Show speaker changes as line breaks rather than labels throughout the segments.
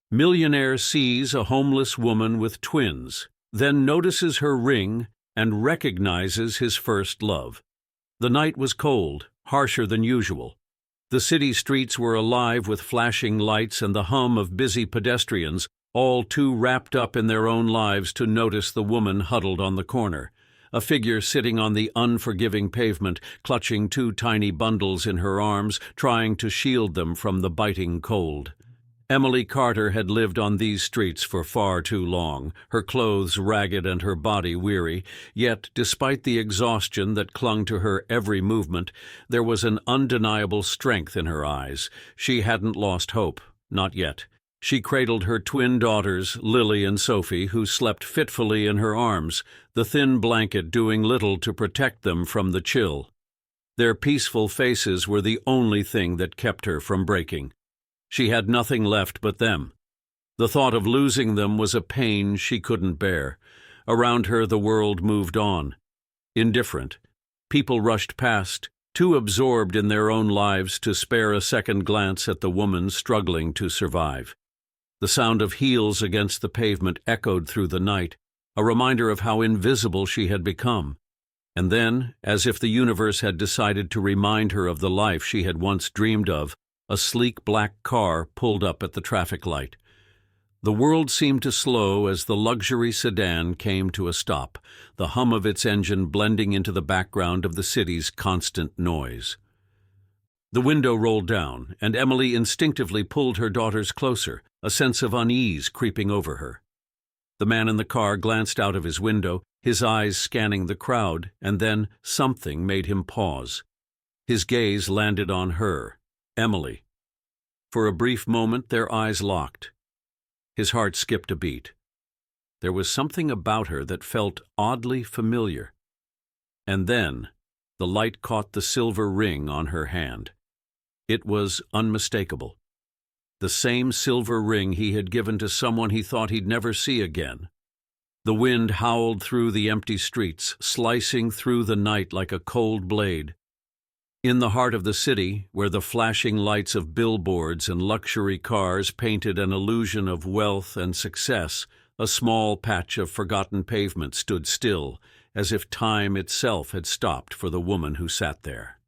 Millionaire sees a homeless woman with twins, then notices her ring and recognizes his first love. The night was cold, harsher than usual. The city streets were alive with flashing lights and the hum of busy pedestrians, all too wrapped up in their own lives to notice the woman huddled on the corner, a figure sitting on the unforgiving pavement, clutching two tiny bundles in her arms, trying to shield them from the biting cold. Emily Carter had lived on these streets for far too long, her clothes ragged and her body weary, yet, despite the exhaustion that clung to her every movement, there was an undeniable strength in her eyes. She hadn't lost hope, not yet. She cradled her twin daughters, Lily and Sophie, who slept fitfully in her arms, the thin blanket doing little to protect them from the chill. Their peaceful faces were the only thing that kept her from breaking. She had nothing left but them. The thought of losing them was a pain she couldn't bear. Around her the world moved on. Indifferent. People rushed past, too absorbed in their own lives to spare a second glance at the woman struggling to survive. The sound of heels against the pavement echoed through the night, a reminder of how invisible she had become. And then, as if the universe had decided to remind her of the life she had once dreamed of, a sleek black car pulled up at the traffic light. The world seemed to slow as the luxury sedan came to a stop, the hum of its engine blending into the background of the city's constant noise. The window rolled down, and Emily instinctively pulled her daughters closer, a sense of unease creeping over her. The man in the car glanced out of his window, his eyes scanning the crowd, and then something made him pause. His gaze landed on her, Emily. For a brief moment their eyes locked. His heart skipped a beat. There was something about her that felt oddly familiar. And then the light caught the silver ring on her hand. It was unmistakable. The same silver ring he had given to someone he thought he'd never see again. The wind howled through the empty streets, slicing through the night like a cold blade. In the heart of the city, where the flashing lights of billboards and luxury cars painted an illusion of wealth and success, a small patch of forgotten pavement stood still, as if time itself had stopped for the woman who sat there.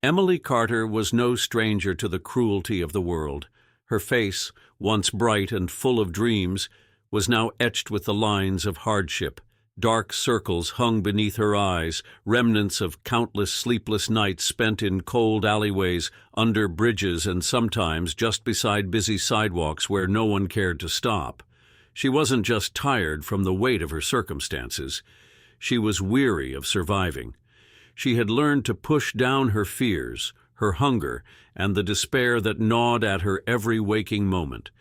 Emily Carter was no stranger to the cruelty of the world. Her face, once bright and full of dreams, was now etched with the lines of hardship. Dark circles hung beneath her eyes, remnants of countless sleepless nights spent in cold alleyways, under bridges, and sometimes just beside busy sidewalks where no one cared to stop. She wasn't just tired from the weight of her circumstances. She was weary of surviving. She had learned to push down her fears, her hunger, and the despair that gnawed at her every waking moment.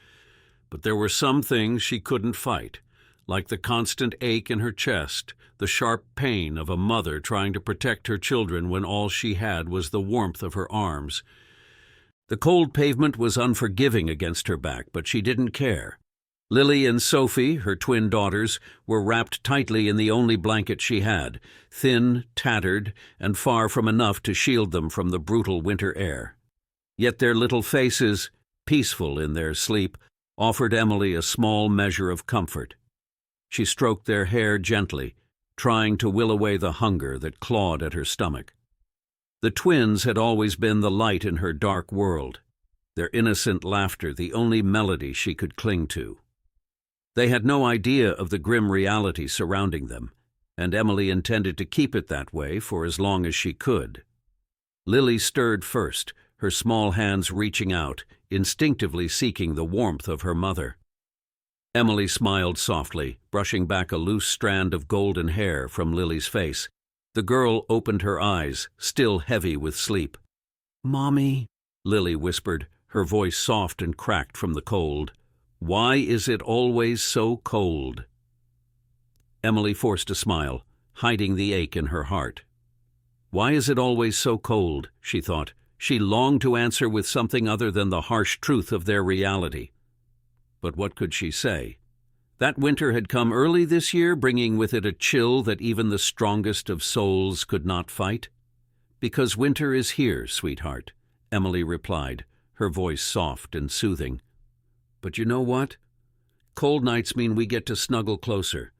But there were some things she couldn't fight, like the constant ache in her chest, the sharp pain of a mother trying to protect her children when all she had was the warmth of her arms. The cold pavement was unforgiving against her back, but she didn't care. Lily and Sophie, her twin daughters, were wrapped tightly in the only blanket she had, thin, tattered, and far from enough to shield them from the brutal winter air. Yet their little faces, peaceful in their sleep, offered Emily a small measure of comfort. She stroked their hair gently, trying to will away the hunger that clawed at her stomach. The twins had always been the light in her dark world, their innocent laughter the only melody she could cling to. They had no idea of the grim reality surrounding them, and Emily intended to keep it that way for as long as she could. Lily stirred first, her small hands reaching out, instinctively seeking the warmth of her mother. Emily smiled softly, brushing back a loose strand of golden hair from Lily's face. The girl opened her eyes, still heavy with sleep. "Mommy," Lily whispered, her voice soft and cracked from the cold. "Why is it always so cold?" Emily forced a smile, hiding the ache in her heart. Why is it always so cold, she thought. She longed to answer with something other than the harsh truth of their reality. But what could she say? That winter had come early this year, bringing with it a chill that even the strongest of souls could not fight. "Because winter is here, sweetheart," Emily replied, her voice soft and soothing. But you know what? Cold nights mean we get to snuggle closer.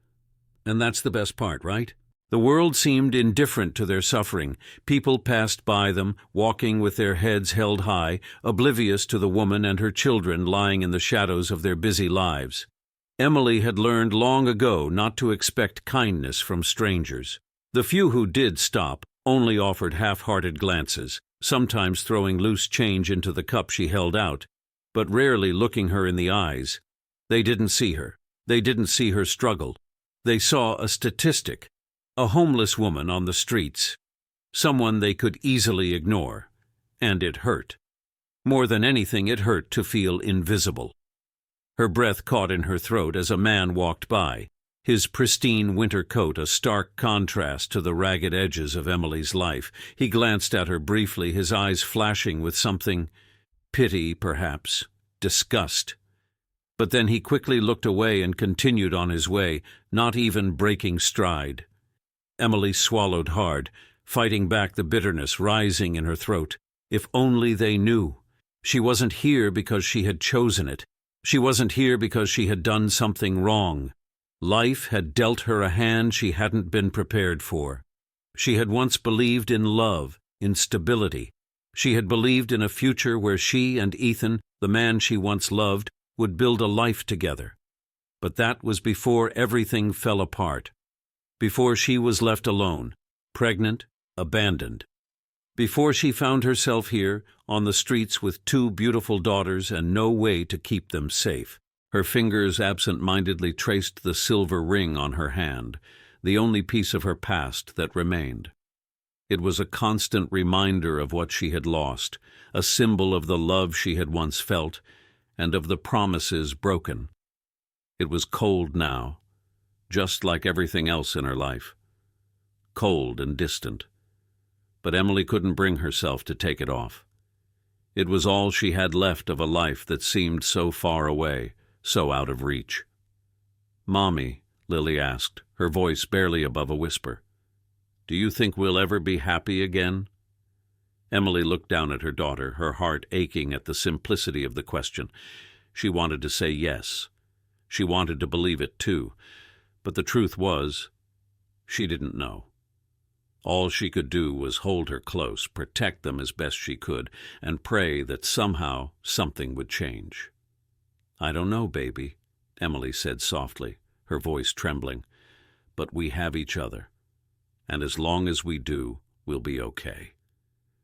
And that's the best part, right? The world seemed indifferent to their suffering. People passed by them, walking with their heads held high, oblivious to the woman and her children lying in the shadows of their busy lives. Emily had learned long ago not to expect kindness from strangers. The few who did stop only offered half-hearted glances, sometimes throwing loose change into the cup she held out, but rarely looking her in the eyes. They didn't see her. They didn't see her struggle. They saw a statistic, a homeless woman on the streets, someone they could easily ignore, and it hurt. More than anything, it hurt to feel invisible. Her breath caught in her throat as a man walked by, his pristine winter coat a stark contrast to the ragged edges of Emily's life. He glanced at her briefly, his eyes flashing with something, pity perhaps, disgust. But then he quickly looked away and continued on his way, not even breaking stride. Emily swallowed hard, fighting back the bitterness rising in her throat. If only they knew. She wasn't here because she had chosen it. She wasn't here because she had done something wrong. Life had dealt her a hand she hadn't been prepared for. She had once believed in love, in stability. She had believed in a future where she and Ethan, the man she once loved, would build a life together. But that was before everything fell apart. Before she was left alone, pregnant, abandoned. Before she found herself here, on the streets with two beautiful daughters and no way to keep them safe. Her fingers absent-mindedly traced the silver ring on her hand, the only piece of her past that remained. It was a constant reminder of what she had lost, a symbol of the love she had once felt, and of the promises broken. It was cold now, just like everything else in her life. Cold and distant. But Emily couldn't bring herself to take it off. It was all she had left of a life that seemed so far away, so out of reach. "Mommy," Lily asked, her voice barely above a whisper, "do you think we'll ever be happy again?" Emily looked down at her daughter, her heart aching at the simplicity of the question. She wanted to say yes. She wanted to believe it too. But the truth was, she didn't know. All she could do was hold her close, protect them as best she could, and pray that somehow something would change. "I don't know, baby," Emily said softly, her voice trembling, "but we have each other, and as long as we do, we'll be okay."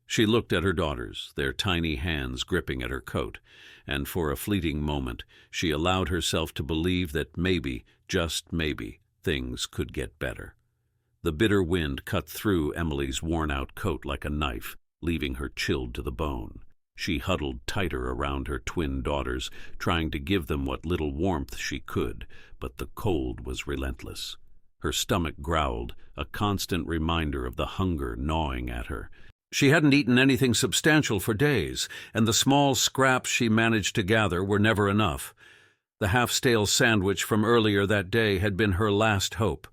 She looked at her daughters, their tiny hands gripping at her coat, and for a fleeting moment she allowed herself to believe that maybe, just maybe, things could get better. The bitter wind cut through Emily's worn-out coat like a knife, leaving her chilled to the bone. She huddled tighter around her twin daughters, trying to give them what little warmth she could, but the cold was relentless. Her stomach growled, a constant reminder of the hunger gnawing at her. She hadn't eaten anything substantial for days, and the small scraps she managed to gather were never enough. The half-stale sandwich from earlier that day had been her last hope.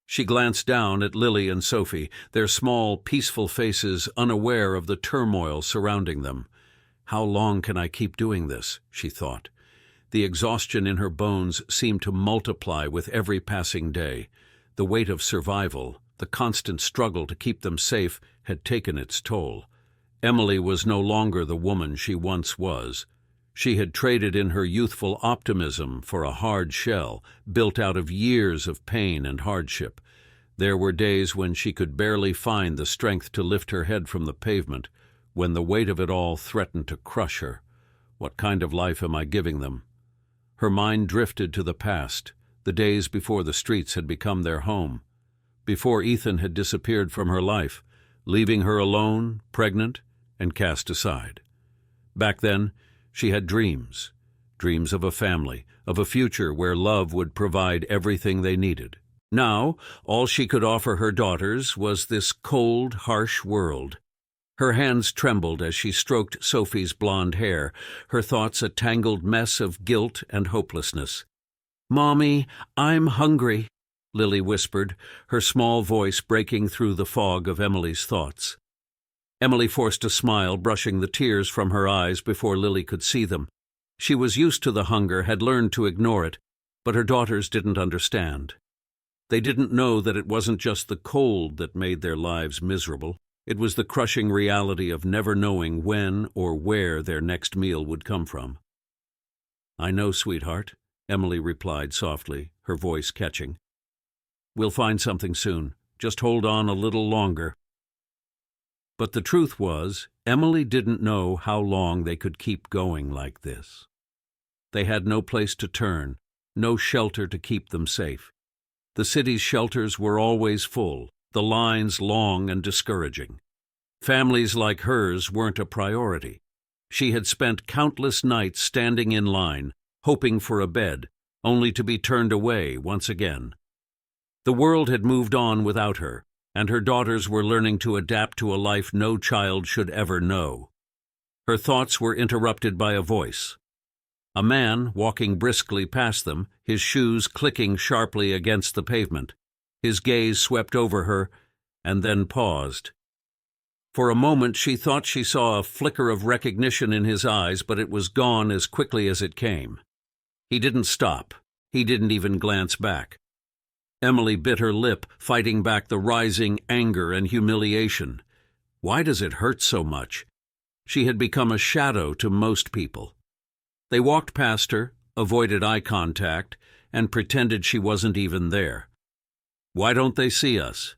She glanced down at Lily and Sophie, their small, peaceful faces unaware of the turmoil surrounding them. "How long can I keep doing this?" she thought. The exhaustion in her bones seemed to multiply with every passing day. The weight of survival, the constant struggle to keep them safe, had taken its toll. Emily was no longer the woman she once was. She had traded in her youthful optimism for a hard shell, built out of years of pain and hardship. There were days when she could barely find the strength to lift her head from the pavement, when the weight of it all threatened to crush her. What kind of life am I giving them? Her mind drifted to the past, the days before the streets had become their home, before Ethan had disappeared from her life, leaving her alone, pregnant, and cast aside. Back then, she had dreams of a family, of a future where love would provide everything they needed. Now, all she could offer her daughters was this cold, harsh world. Her hands trembled as she stroked Sophie's blonde hair, her thoughts a tangled mess of guilt and hopelessness. "Mommy, I'm hungry," Lily whispered, her small voice breaking through the fog of Emily's thoughts. Emily forced a smile, brushing the tears from her eyes before Lily could see them. She was used to the hunger, had learned to ignore it, but her daughters didn't understand. They didn't know that it wasn't just the cold that made their lives miserable. It was the crushing reality of never knowing when or where their next meal would come from. "I know, sweetheart," Emily replied softly, her voice catching. "We'll find something soon. Just hold on a little longer." But the truth was, Emily didn't know how long they could keep going like this. They had no place to turn, no shelter to keep them safe. The city's shelters were always full, the lines long and discouraging. Families like hers weren't a priority. She had spent countless nights standing in line, hoping for a bed, only to be turned away once again. The world had moved on without her, and her daughters were learning to adapt to a life no child should ever know. Her thoughts were interrupted by a voice. A man walking briskly past them, his shoes clicking sharply against the pavement. His gaze swept over her, and then paused. For a moment she thought she saw a flicker of recognition in his eyes, but it was gone as quickly as it came. He didn't stop. He didn't even glance back. Emily bit her lip, fighting back the rising anger and humiliation. Why does it hurt so much? She had become a shadow to most people. They walked past her, avoided eye contact, and pretended she wasn't even there. "Why don't they see us?"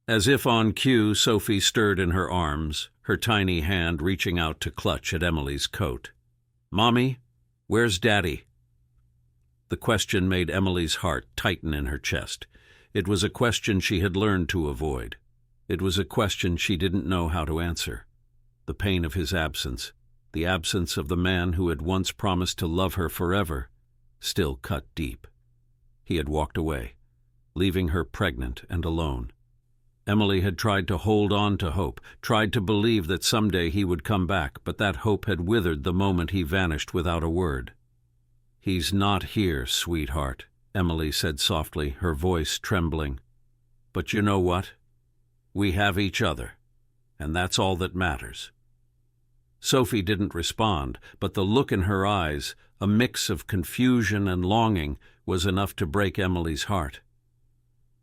As if on cue, Sophie stirred in her arms, her tiny hand reaching out to clutch at Emily's coat. "Mommy, where's Daddy?" The question made Emily's heart tighten in her chest. It was a question she had learned to avoid. It was a question she didn't know how to answer. The pain of his absence, the absence of the man who had once promised to love her forever, still cut deep. He had walked away, leaving her pregnant and alone. Emily had tried to hold on to hope, tried to believe that someday he would come back, but that hope had withered the moment he vanished without a word. "He's not here, sweetheart," Emily said softly, her voice trembling. "But you know what? We have each other, and that's all that matters." Sophie didn't respond, but the look in her eyes, a mix of confusion and longing, was enough to break Emily's heart.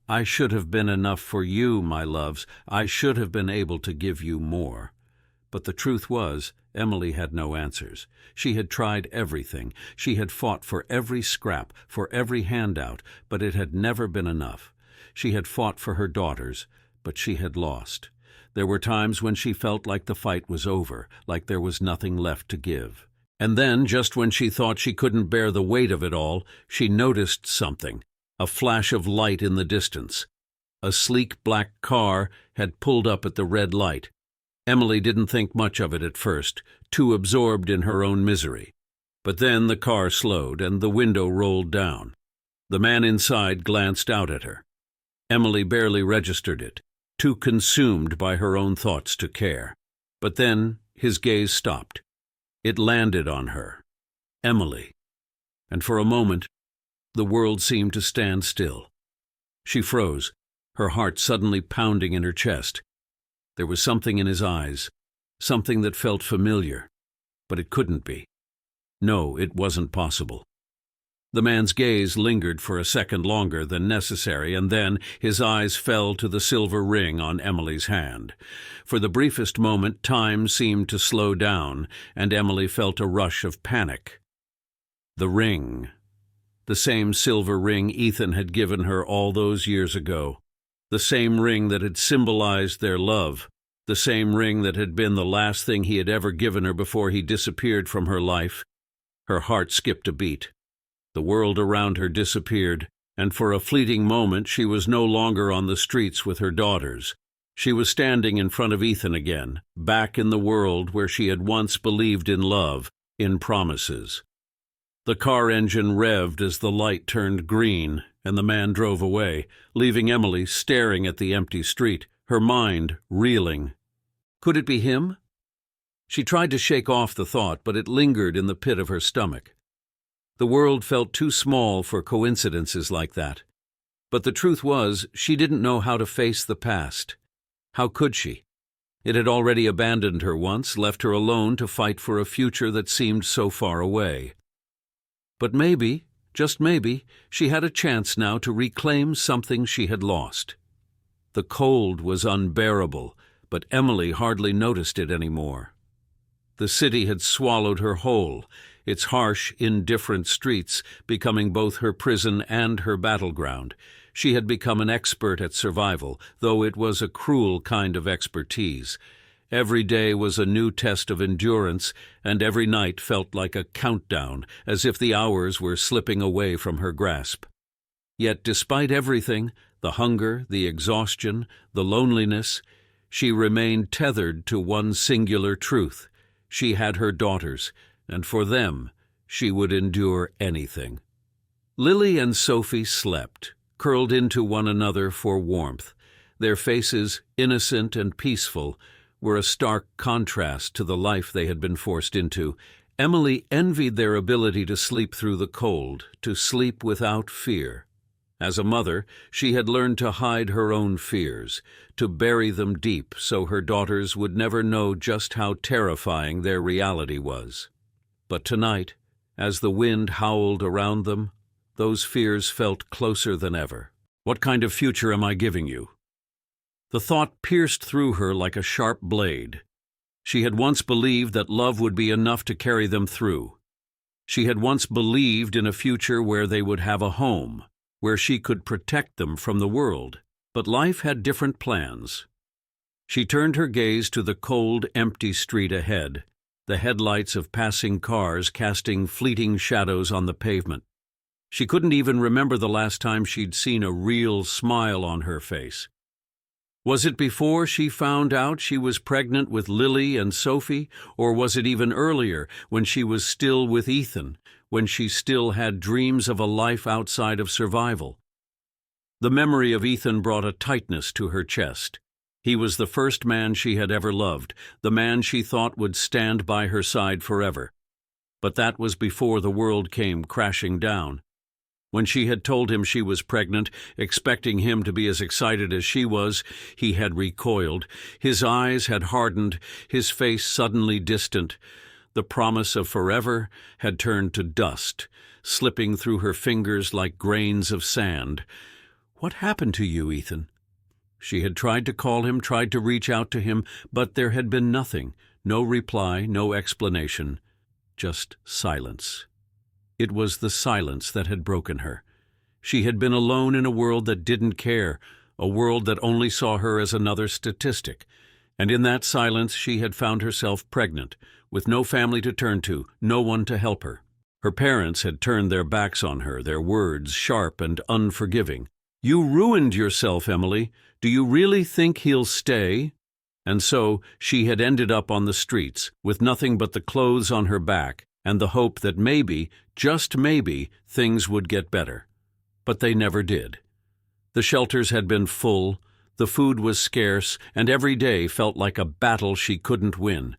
"I should have been enough for you, my loves. I should have been able to give you more." But the truth was, Emily had no answers. She had tried everything. She had fought for every scrap, for every handout, but it had never been enough. She had fought for her daughters, but she had lost. There were times when she felt like the fight was over, like there was nothing left to give. And then, just when she thought she couldn't bear the weight of it all, she noticed something, a flash of light in the distance. A sleek black car had pulled up at the red light. Emily didn't think much of it at first, too absorbed in her own misery. But then the car slowed and the window rolled down. The man inside glanced out at her. Emily barely registered it, too consumed by her own thoughts to care. But then his gaze stopped. It landed on her. Emily. And for a moment, the world seemed to stand still. She froze, her heart suddenly pounding in her chest. There was something in his eyes, something that felt familiar, but it couldn't be. No, it wasn't possible. The man's gaze lingered for a second longer than necessary, and then his eyes fell to the silver ring on Emily's hand. For the briefest moment, time seemed to slow down, and Emily felt a rush of panic. The ring. The same silver ring Ethan had given her all those years ago. The same ring that had symbolized their love. The same ring that had been the last thing he had ever given her before he disappeared from her life. Her heart skipped a beat. The world around her disappeared, and for a fleeting moment she was no longer on the streets with her daughters. She was standing in front of Ethan again, back in the world where she had once believed in love, in promises. The car engine revved as the light turned green, and the man drove away, leaving Emily staring at the empty street, her mind reeling. Could it be him? She tried to shake off the thought, but it lingered in the pit of her stomach. The world felt too small for coincidences like that. But the truth was, she didn't know how to face the past. How could she? It had already abandoned her once, left her alone to fight for a future that seemed so far away. But maybe, just maybe, she had a chance now to reclaim something she had lost. The cold was unbearable, but Emily hardly noticed it anymore. The city had swallowed her whole, its harsh, indifferent streets becoming both her prison and her battleground. She had become an expert at survival, though it was a cruel kind of expertise. Every day was a new test of endurance, and every night felt like a countdown, as if the hours were slipping away from her grasp. Yet despite everything, the hunger, the exhaustion, the loneliness, she remained tethered to one singular truth. She had her daughters, and for them she would endure anything. Lily and Sophie slept, curled into one another for warmth. Their faces, innocent and peaceful, were a stark contrast to the life they had been forced into. Emily envied their ability to sleep through the cold, to sleep without fear. As a mother, she had learned to hide her own fears, to bury them deep so her daughters would never know just how terrifying their reality was. But tonight, as the wind howled around them, those fears felt closer than ever. What kind of future am I giving you? The thought pierced through her like a sharp blade. She had once believed that love would be enough to carry them through. She had once believed in a future where they would have a home, where she could protect them from the world. But life had different plans. She turned her gaze to the cold, empty street ahead, the headlights of passing cars casting fleeting shadows on the pavement. She couldn't even remember the last time she'd seen a real smile on her face. Was it before she found out she was pregnant with Lily and Sophie, or was it even earlier, when she was still with Ethan, when she still had dreams of a life outside of survival? The memory of Ethan brought a tightness to her chest. He was the first man she had ever loved, the man she thought would stand by her side forever. But that was before the world came crashing down. When she had told him she was pregnant, expecting him to be as excited as she was, he had recoiled. His eyes had hardened, his face suddenly distant. The promise of forever had turned to dust, slipping through her fingers like grains of sand. "What happened to you, Ethan?" She had tried to call him, tried to reach out to him, but there had been nothing, no reply, no explanation, just silence. It was the silence that had broken her. She had been alone in a world that didn't care, a world that only saw her as another statistic. And in that silence she had found herself pregnant, with no family to turn to, no one to help her. Her parents had turned their backs on her, their words sharp and unforgiving. "You ruined yourself, Emily. Do you really think he'll stay?" And so she had ended up on the streets, with nothing but the clothes on her back, and the hope that maybe, just maybe, things would get better. But they never did. The shelters had been full, the food was scarce, and every day felt like a battle she couldn't win.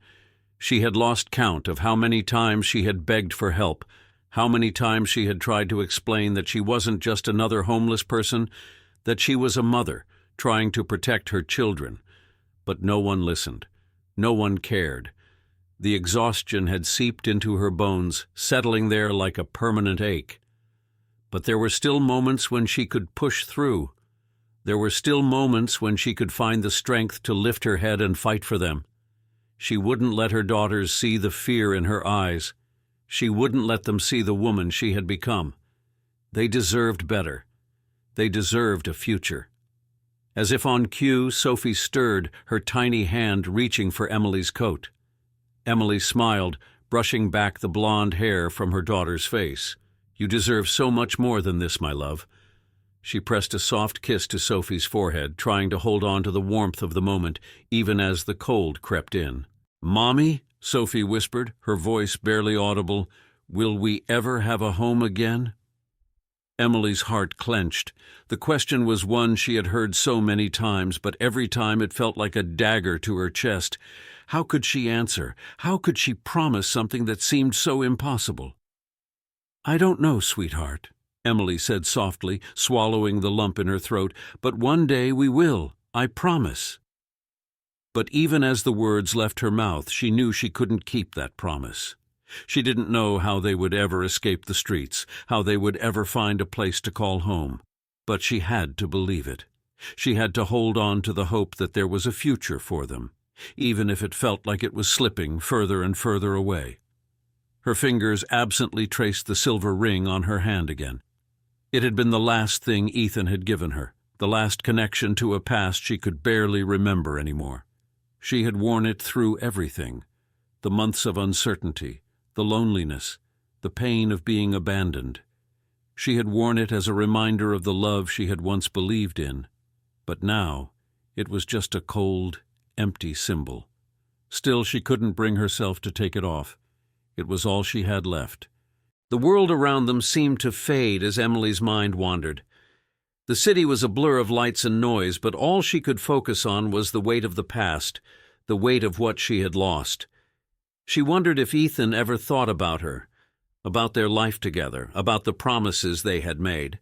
She had lost count of how many times she had begged for help, how many times she had tried to explain that she wasn't just another homeless person, that she was a mother trying to protect her children. But no one listened. No one cared. The exhaustion had seeped into her bones, settling there like a permanent ache. But there were still moments when she could push through. There were still moments when she could find the strength to lift her head and fight for them. She wouldn't let her daughters see the fear in her eyes. She wouldn't let them see the woman she had become. They deserved better. They deserved a future. As if on cue, Sophie stirred, her tiny hand reaching for Emily's coat. Emily smiled, brushing back the blonde hair from her daughter's face. "You deserve so much more than this, my love." She pressed a soft kiss to Sophie's forehead, trying to hold on to the warmth of the moment, even as the cold crept in. "Mommy," Sophie whispered, her voice barely audible, "will we ever have a home again?" Emily's heart clenched. The question was one she had heard so many times, but every time it felt like a dagger to her chest. How could she answer? How could she promise something that seemed so impossible? "I don't know, sweetheart," Emily said softly, swallowing the lump in her throat, "but one day we will, I promise." But even as the words left her mouth, she knew she couldn't keep that promise. She didn't know how they would ever escape the streets, how they would ever find a place to call home. But she had to believe it. She had to hold on to the hope that there was a future for them, even if it felt like it was slipping further and further away. Her fingers absently traced the silver ring on her hand again. It had been the last thing Ethan had given her, the last connection to a past she could barely remember anymore. She had worn it through everything, the months of uncertainty, the loneliness, the pain of being abandoned. She had worn it as a reminder of the love she had once believed in, but now it was just a cold, empty symbol. Still, she couldn't bring herself to take it off. It was all she had left. The world around them seemed to fade as Emily's mind wandered. The city was a blur of lights and noise, but all she could focus on was the weight of the past, the weight of what she had lost. She wondered if Ethan ever thought about her, about their life together, about the promises they had made.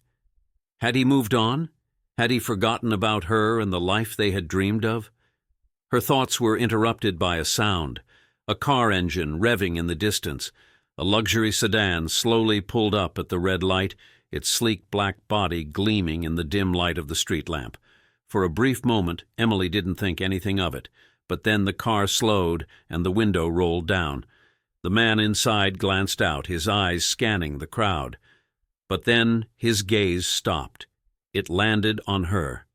Had he moved on? Had he forgotten about her and the life they had dreamed of? Her thoughts were interrupted by a sound, a car engine revving in the distance. A luxury sedan slowly pulled up at the red light, its sleek black body gleaming in the dim light of the street lamp. For a brief moment, Emily didn't think anything of it, but then the car slowed and the window rolled down. The man inside glanced out, his eyes scanning the crowd. But then his gaze stopped. It landed on her.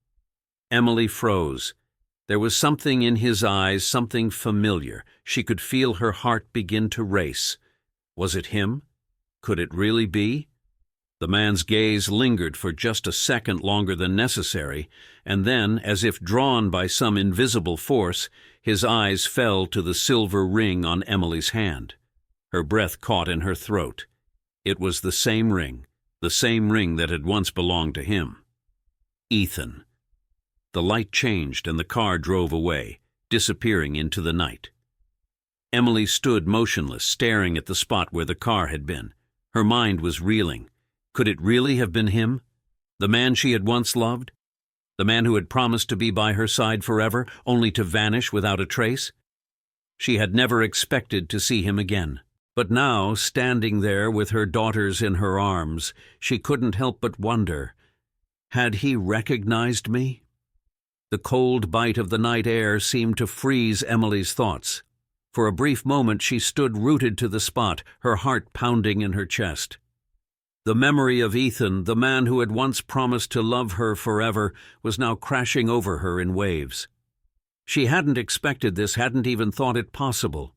Emily froze. There was something in his eyes, something familiar. She could feel her heart begin to race. Was it him? Could it really be? The man's gaze lingered for just a second longer than necessary, and then, as if drawn by some invisible force, his eyes fell to the silver ring on Emily's hand. Her breath caught in her throat. It was the same ring that had once belonged to him. Ethan. The light changed and the car drove away, disappearing into the night. Emily stood motionless, staring at the spot where the car had been. Her mind was reeling. Could it really have been him? The man she had once loved? The man who had promised to be by her side forever, only to vanish without a trace? She had never expected to see him again. But now, standing there with her daughters in her arms, she couldn't help but wonder, had he recognized me? The cold bite of the night air seemed to freeze Emily's thoughts. For a brief moment she stood rooted to the spot, her heart pounding in her chest. The memory of Ethan, the man who had once promised to love her forever, was now crashing over her in waves. She hadn't expected this, hadn't even thought it possible.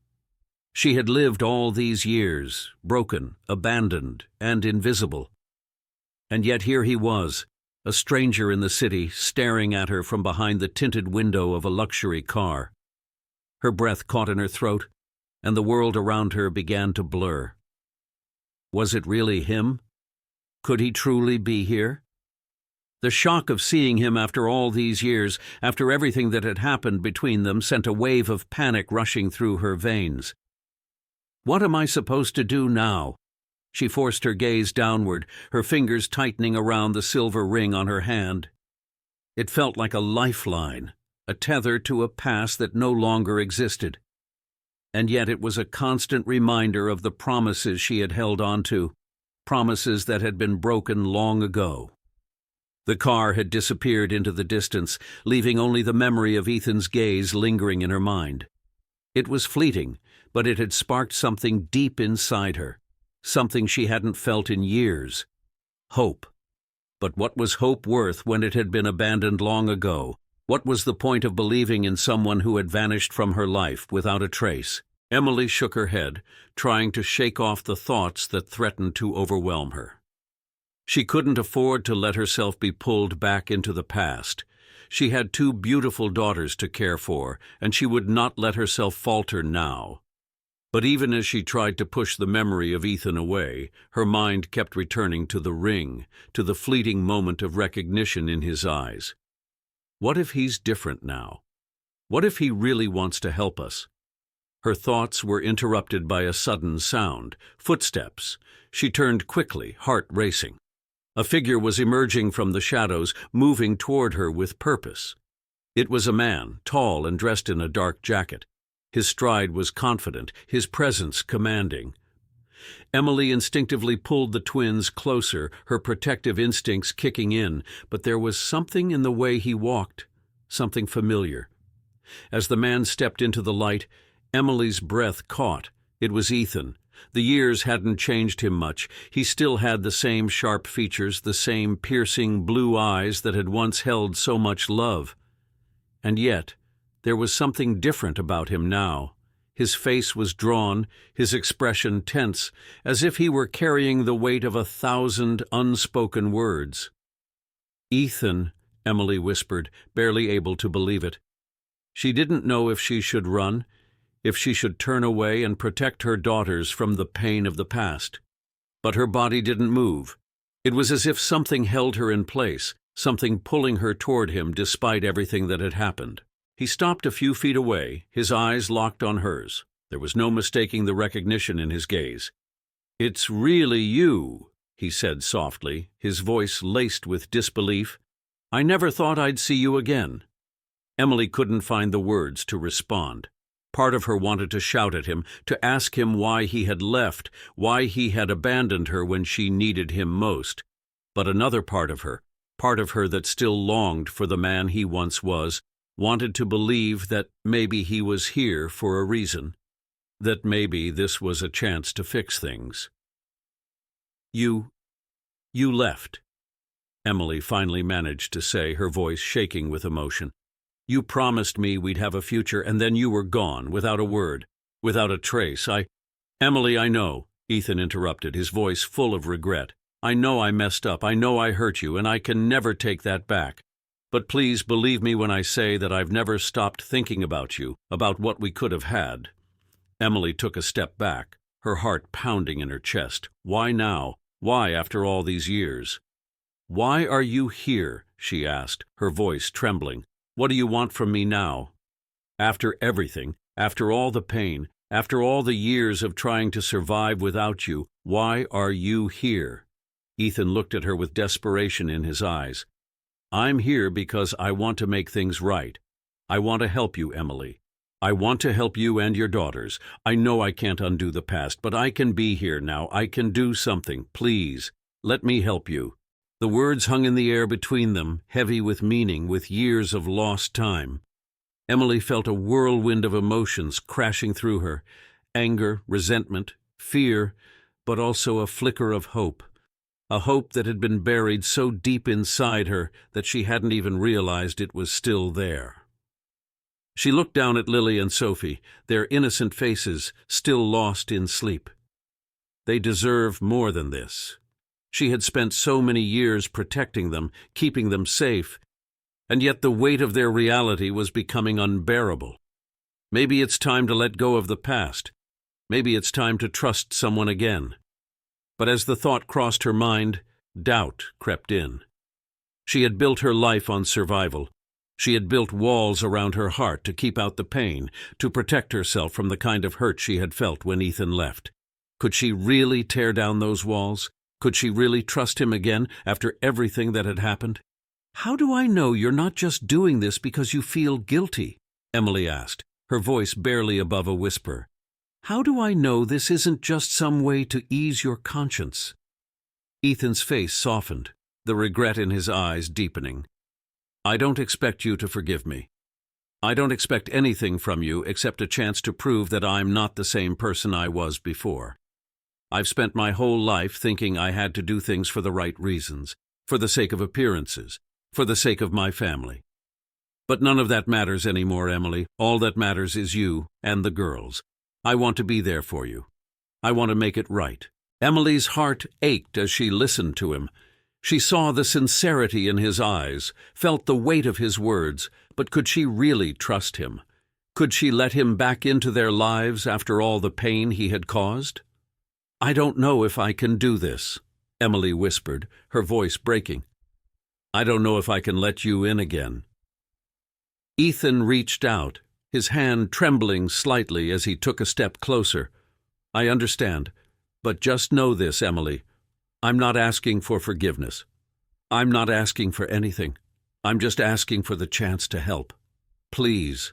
She had lived all these years, broken, abandoned, and invisible. And yet here he was, a stranger in the city, staring at her from behind the tinted window of a luxury car. Her breath caught in her throat, and the world around her began to blur. Was it really him? Could he truly be here? The shock of seeing him after all these years, after everything that had happened between them, sent a wave of panic rushing through her veins. What am I supposed to do now? She forced her gaze downward, her fingers tightening around the silver ring on her hand. It felt like a lifeline, a tether to a past that no longer existed. And yet it was a constant reminder of the promises she had held on to, promises that had been broken long ago. The car had disappeared into the distance, leaving only the memory of Ethan's gaze lingering in her mind. It was fleeting, but it had sparked something deep inside her, something she hadn't felt in years. Hope. But what was hope worth when it had been abandoned long ago? What was the point of believing in someone who had vanished from her life without a trace? Emily shook her head, trying to shake off the thoughts that threatened to overwhelm her. She couldn't afford to let herself be pulled back into the past. She had 2 beautiful daughters to care for, and she would not let herself falter now. But even as she tried to push the memory of Ethan away, her mind kept returning to the ring, to the fleeting moment of recognition in his eyes. What if he's different now? What if he really wants to help us? Her thoughts were interrupted by a sudden sound, footsteps. She turned quickly, heart racing. A figure was emerging from the shadows, moving toward her with purpose. It was a man, tall and dressed in a dark jacket. His stride was confident, his presence commanding. Emily instinctively pulled the twins closer, her protective instincts kicking in, but there was something in the way he walked, something familiar. As the man stepped into the light, Emily's breath caught. It was Ethan. The years hadn't changed him much. He still had the same sharp features, the same piercing blue eyes that had once held so much love. And yet, there was something different about him now. His face was drawn, his expression tense, as if he were carrying the weight of 1,000 unspoken words. "Ethan," Emily whispered, barely able to believe it. She didn't know if she should run, if she should turn away and protect her daughters from the pain of the past. But her body didn't move. It was as if something held her in place, something pulling her toward him despite everything that had happened. He stopped a few feet away, his eyes locked on hers. There was no mistaking the recognition in his gaze. "It's really you," he said softly, his voice laced with disbelief. "I never thought I'd see you again." Emily couldn't find the words to respond. Part of her wanted to shout at him, to ask him why he had left, why he had abandoned her when she needed him most. But another part of her that still longed for the man he once was, wanted to believe that maybe he was here for a reason, that maybe this was a chance to fix things. You left," Emily finally managed to say, her voice shaking with emotion. "You promised me we'd have a future, and then you were gone, without a word, without a trace. Emily, I know," Ethan interrupted, his voice full of regret. "I know I messed up, I know I hurt you, and I can never take that back. But please believe me when I say that I've never stopped thinking about you, about what we could have had." Emily took a step back, her heart pounding in her chest. Why now? Why after all these years? "Why are you here?" she asked, her voice trembling. "What do you want from me now? After everything, after all the pain, after all the years of trying to survive without you, why are you here?" Ethan looked at her with desperation in his eyes. "I'm here because I want to make things right. I want to help you, Emily. I want to help you and your daughters. I know I can't undo the past, but I can be here now. I can do something. Please, let me help you." The words hung in the air between them, heavy with meaning, with years of lost time. Emily felt a whirlwind of emotions crashing through her. Anger, resentment, fear, but also a flicker of hope. A hope that had been buried so deep inside her that she hadn't even realized it was still there. She looked down at Lily and Sophie, their innocent faces still lost in sleep. They deserve more than this. She had spent so many years protecting them, keeping them safe, and yet the weight of their reality was becoming unbearable. Maybe it's time to let go of the past. Maybe it's time to trust someone again. But as the thought crossed her mind, doubt crept in. She had built her life on survival. She had built walls around her heart to keep out the pain, to protect herself from the kind of hurt she had felt when Ethan left. Could she really tear down those walls? Could she really trust him again after everything that had happened? "How do I know you're not just doing this because you feel guilty?" Emily asked, her voice barely above a whisper. "How do I know this isn't just some way to ease your conscience?" Ethan's face softened, the regret in his eyes deepening. "I don't expect you to forgive me. I don't expect anything from you except a chance to prove that I'm not the same person I was before. I've spent my whole life thinking I had to do things for the right reasons, for the sake of appearances, for the sake of my family. But none of that matters anymore, Emily. All that matters is you and the girls. I want to be there for you. I want to make it right." Emily's heart ached as she listened to him. She saw the sincerity in his eyes, felt the weight of his words, but could she really trust him? Could she let him back into their lives after all the pain he had caused? "I don't know if I can do this," Emily whispered, her voice breaking. "I don't know if I can let you in again." Ethan reached out, his hand trembling slightly as he took a step closer. "I understand, but just know this, Emily. I'm not asking for forgiveness. I'm not asking for anything. I'm just asking for the chance to help." Please.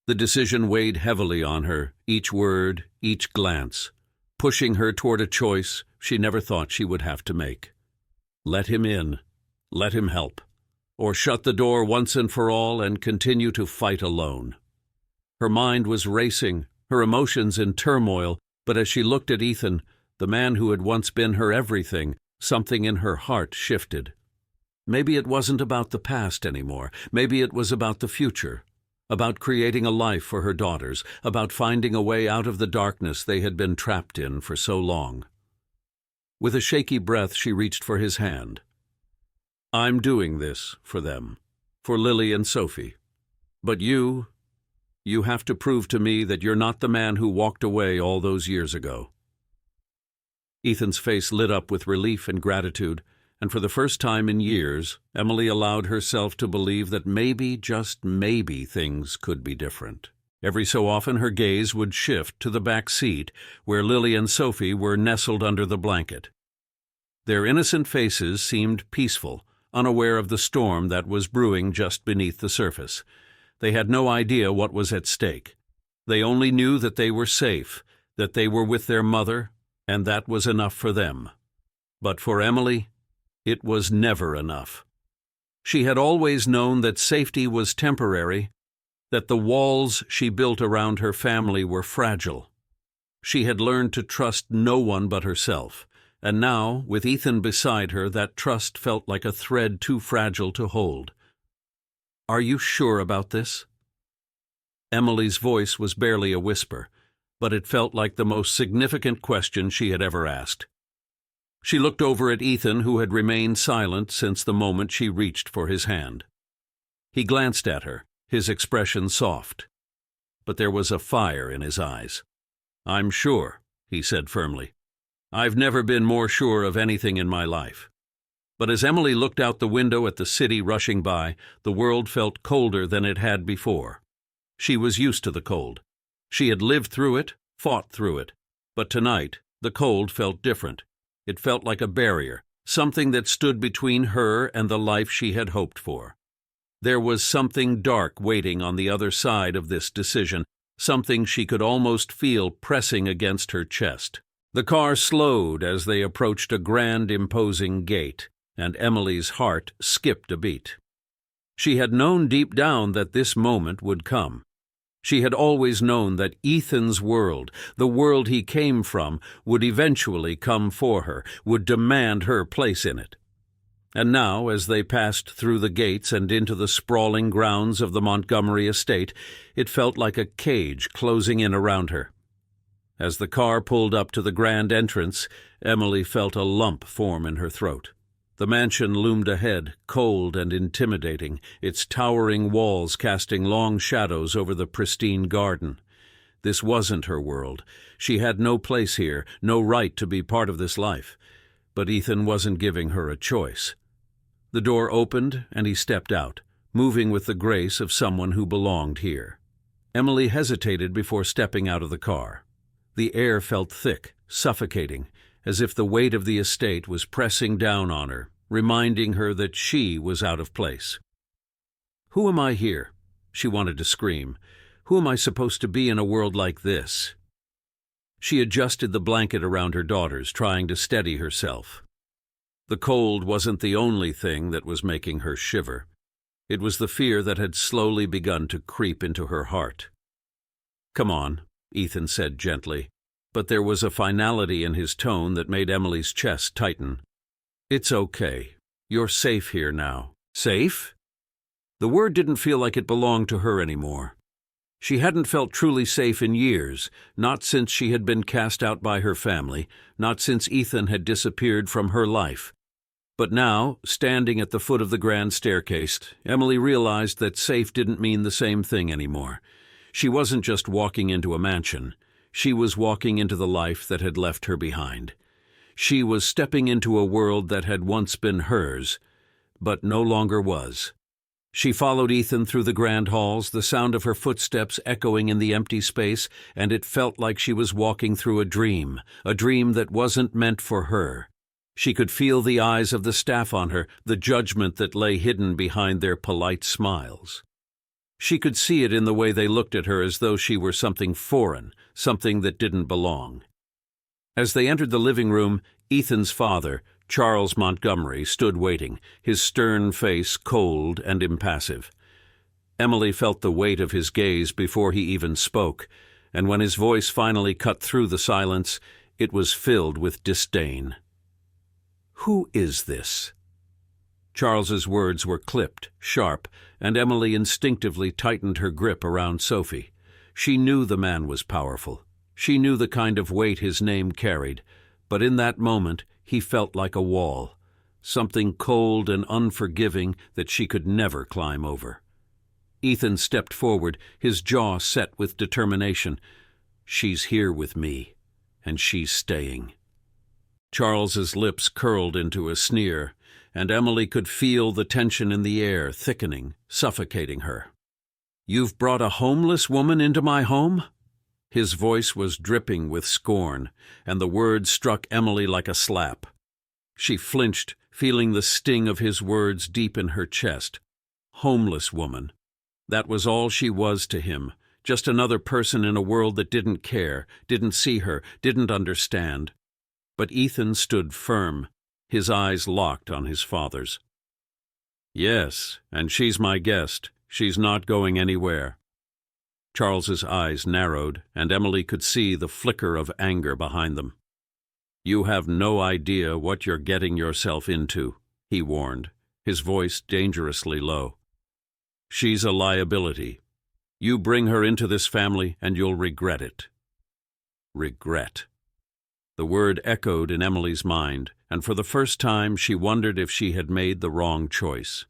The decision weighed heavily on her, each word, each glance, pushing her toward a choice she never thought she would have to make. Let him in. Let him help. Or shut the door once and for all and continue to fight alone. Her mind was racing, her emotions in turmoil, but as she looked at Ethan, the man who had once been her everything, something in her heart shifted. Maybe it wasn't about the past anymore. Maybe it was about the future, about creating a life for her daughters, about finding a way out of the darkness they had been trapped in for so long. With a shaky breath, she reached for his hand. I'm doing this for them, for Lily and Sophie. But you have to prove to me that you're not the man who walked away all those years ago. Ethan's face lit up with relief and gratitude, and for the first time in years, Emily allowed herself to believe that maybe, just maybe, things could be different. Every so often her gaze would shift to the back seat, where Lily and Sophie were nestled under the blanket. Their innocent faces seemed peaceful, unaware of the storm that was brewing just beneath the surface. They had no idea what was at stake. They only knew that they were safe, that they were with their mother, and that was enough for them. But for Emily, it was never enough. She had always known that safety was temporary, that the walls she built around her family were fragile. She had learned to trust no one but herself, and now, with Ethan beside her, that trust felt like a thread too fragile to hold. Are you sure about this? Emily's voice was barely a whisper, but it felt like the most significant question she had ever asked. She looked over at Ethan, who had remained silent since the moment she reached for his hand. He glanced at her, his expression soft. But there was a fire in his eyes. I'm sure, he said firmly. I've never been more sure of anything in my life. But as Emily looked out the window at the city rushing by, the world felt colder than it had before. She was used to the cold. She had lived through it, fought through it. But tonight, the cold felt different. It felt like a barrier, something that stood between her and the life she had hoped for. There was something dark waiting on the other side of this decision, something she could almost feel pressing against her chest. The car slowed as they approached a grand, imposing gate, and Emily's heart skipped a beat. She had known deep down that this moment would come. She had always known that Ethan's world, the world he came from, would eventually come for her, would demand her place in it. And now, as they passed through the gates and into the sprawling grounds of the Montgomery estate, it felt like a cage closing in around her. As the car pulled up to the grand entrance, Emily felt a lump form in her throat. The mansion loomed ahead, cold and intimidating, its towering walls casting long shadows over the pristine garden. This wasn't her world. She had no place here, no right to be part of this life. But Ethan wasn't giving her a choice. The door opened, and he stepped out, moving with the grace of someone who belonged here. Emily hesitated before stepping out of the car. The air felt thick, suffocating, as if the weight of the estate was pressing down on her, reminding her that she was out of place. Who am I here? She wanted to scream. Who am I supposed to be in a world like this? She adjusted the blanket around her daughters, trying to steady herself. The cold wasn't the only thing that was making her shiver. It was the fear that had slowly begun to creep into her heart. Come on, Ethan said gently, but there was a finality in his tone that made Emily's chest tighten. It's okay. You're safe here now. Safe? The word didn't feel like it belonged to her anymore. She hadn't felt truly safe in years, not since she had been cast out by her family, not since Ethan had disappeared from her life. But now, standing at the foot of the grand staircase, Emily realized that safe didn't mean the same thing anymore. She wasn't just walking into a mansion. She was walking into the life that had left her behind. She was stepping into a world that had once been hers, but no longer was. She followed Ethan through the grand halls, the sound of her footsteps echoing in the empty space, and it felt like she was walking through a dream that wasn't meant for her. She could feel the eyes of the staff on her, the judgment that lay hidden behind their polite smiles. She could see it in the way they looked at her as though she were something foreign, something that didn't belong. As they entered the living room, Ethan's father, Charles Montgomery, stood waiting, his stern face cold and impassive. Emily felt the weight of his gaze before he even spoke, and when his voice finally cut through the silence, it was filled with disdain. "Who is this?" Charles's words were clipped, sharp, and Emily instinctively tightened her grip around Sophie. She knew the man was powerful. She knew the kind of weight his name carried, but in that moment he felt like a wall, something cold and unforgiving that she could never climb over. Ethan stepped forward, his jaw set with determination. "She's here with me, and she's staying." Charles's lips curled into a sneer, and Emily could feel the tension in the air thickening, suffocating her. "You've brought a homeless woman into my home?" His voice was dripping with scorn, and the words struck Emily like a slap. She flinched, feeling the sting of his words deep in her chest. Homeless woman. That was all she was to him, just another person in a world that didn't care, didn't see her, didn't understand. But Ethan stood firm, his eyes locked on his father's. "Yes, and she's my guest. She's not going anywhere." Charles's eyes narrowed, and Emily could see the flicker of anger behind them. "You have no idea what you're getting yourself into," he warned, his voice dangerously low. "She's a liability. You bring her into this family and you'll regret it." Regret. The word echoed in Emily's mind, and for the first time she wondered if she had made the wrong choice.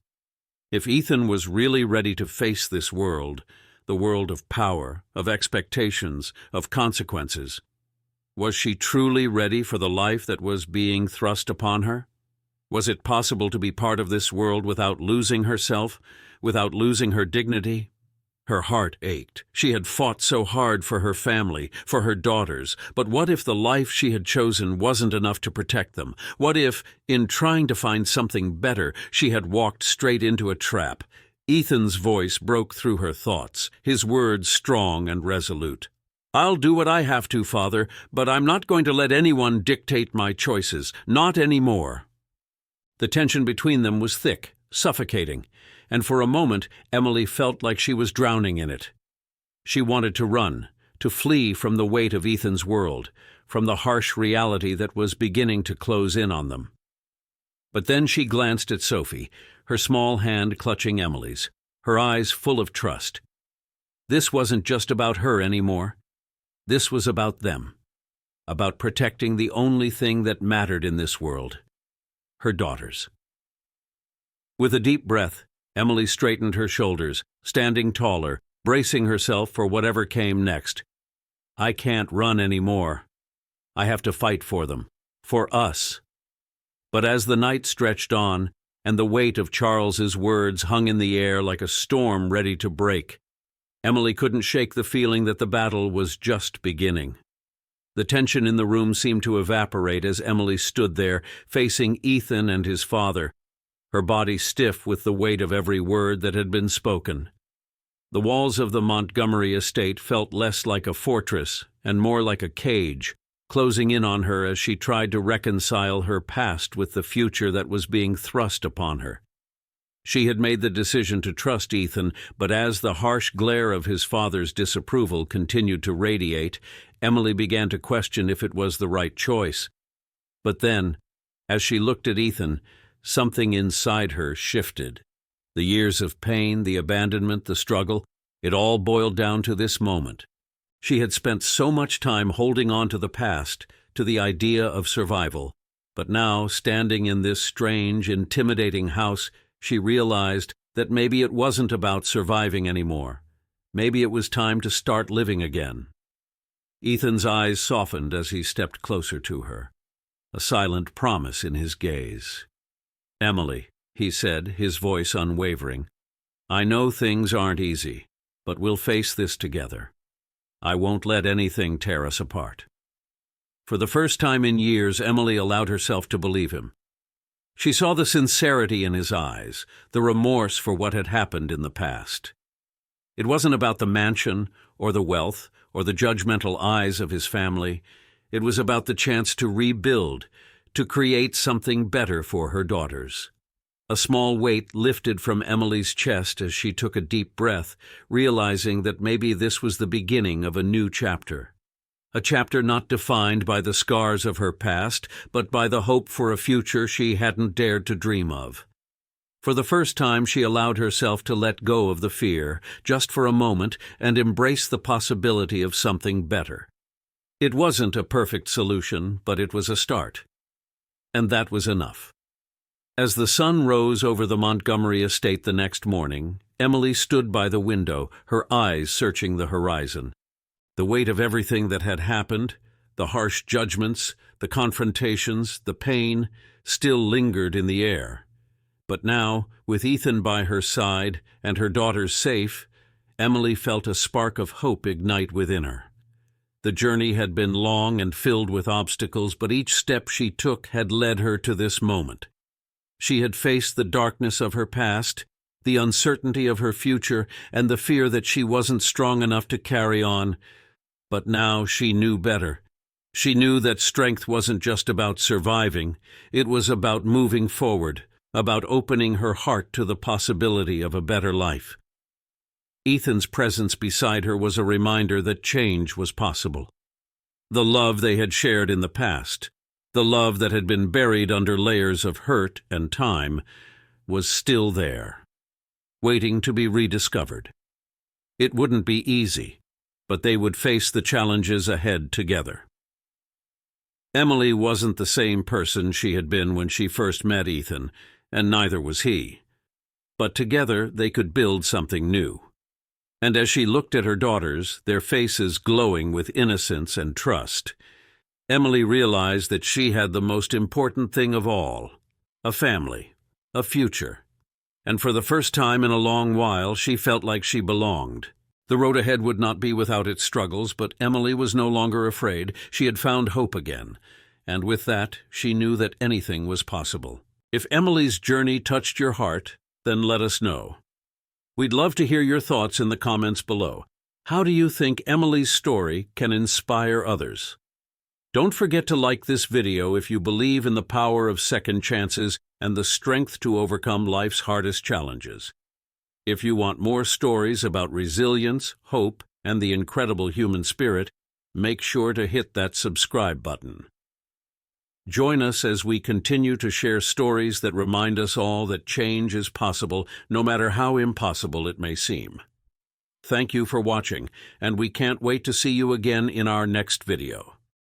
If Ethan was really ready to face this world, the world of power, of expectations, of consequences, was she truly ready for the life that was being thrust upon her? Was it possible to be part of this world without losing herself, without losing her dignity? Her heart ached. She had fought so hard for her family, for her daughters, but what if the life she had chosen wasn't enough to protect them? What if, in trying to find something better, she had walked straight into a trap? Ethan's voice broke through her thoughts, his words strong and resolute. "I'll do what I have to, Father, but I'm not going to let anyone dictate my choices, not anymore." The tension between them was thick, suffocating, and for a moment Emily felt like she was drowning in it. She wanted to run, to flee from the weight of Ethan's world, from the harsh reality that was beginning to close in on them. But then she glanced at Sophie, her small hand clutching Emily's, her eyes full of trust. This wasn't just about her anymore. This was about them, about protecting the only thing that mattered in this world, her daughters. With a deep breath, Emily straightened her shoulders, standing taller, bracing herself for whatever came next. "I can't run anymore. I have to fight for them, for us." But as the night stretched on, and the weight of Charles's words hung in the air like a storm ready to break, Emily couldn't shake the feeling that the battle was just beginning. The tension in the room seemed to evaporate as Emily stood there, facing Ethan and his father, her body stiff with the weight of every word that had been spoken. The walls of the Montgomery estate felt less like a fortress and more like a cage, closing in on her as she tried to reconcile her past with the future that was being thrust upon her. She had made the decision to trust Ethan, but as the harsh glare of his father's disapproval continued to radiate, Emily began to question if it was the right choice. But then, as she looked at Ethan, something inside her shifted. The years of pain, the abandonment, the struggle, it all boiled down to this moment. She had spent so much time holding on to the past, to the idea of survival, but now, standing in this strange, intimidating house, she realized that maybe it wasn't about surviving anymore. Maybe it was time to start living again. Ethan's eyes softened as he stepped closer to her, a silent promise in his gaze. "Emily," he said, his voice unwavering, "I know things aren't easy, but we'll face this together. I won't let anything tear us apart." For the first time in years, Emily allowed herself to believe him. She saw the sincerity in his eyes, the remorse for what had happened in the past. It wasn't about the mansion or the wealth or the judgmental eyes of his family. It was about the chance to rebuild, to create something better for her daughters. A small weight lifted from Emily's chest as she took a deep breath, realizing that maybe this was the beginning of a new chapter. A chapter not defined by the scars of her past, but by the hope for a future she hadn't dared to dream of. For the first time, she allowed herself to let go of the fear, just for a moment, and embrace the possibility of something better. It wasn't a perfect solution, but it was a start. And that was enough. As the sun rose over the Montgomery estate the next morning, Emily stood by the window, her eyes searching the horizon. The weight of everything that had happened, the harsh judgments, the confrontations, the pain, still lingered in the air. But now, with Ethan by her side and her daughters safe, Emily felt a spark of hope ignite within her. The journey had been long and filled with obstacles, but each step she took had led her to this moment. She had faced the darkness of her past, the uncertainty of her future, and the fear that she wasn't strong enough to carry on. But now she knew better. She knew that strength wasn't just about surviving. It was about moving forward, about opening her heart to the possibility of a better life. Ethan's presence beside her was a reminder that change was possible. The love they had shared in the past, the love that had been buried under layers of hurt and time, was still there, waiting to be rediscovered. It wouldn't be easy, but they would face the challenges ahead together. Emily wasn't the same person she had been when she first met Ethan, and neither was he. But together they could build something new. And as she looked at her daughters, their faces glowing with innocence and trust, Emily realized that she had the most important thing of all, a family, a future. And for the first time in a long while, she felt like she belonged. The road ahead would not be without its struggles, but Emily was no longer afraid. She had found hope again. And with that, she knew that anything was possible. If Emily's journey touched your heart, then let us know. We'd love to hear your thoughts in the comments below. How do you think Emily's story can inspire others? Don't forget to like this video if you believe in the power of second chances and the strength to overcome life's hardest challenges. If you want more stories about resilience, hope, and the incredible human spirit, make sure to hit that subscribe button. Join us as we continue to share stories that remind us all that change is possible, no matter how impossible it may seem. Thank you for watching, and we can't wait to see you again in our next video.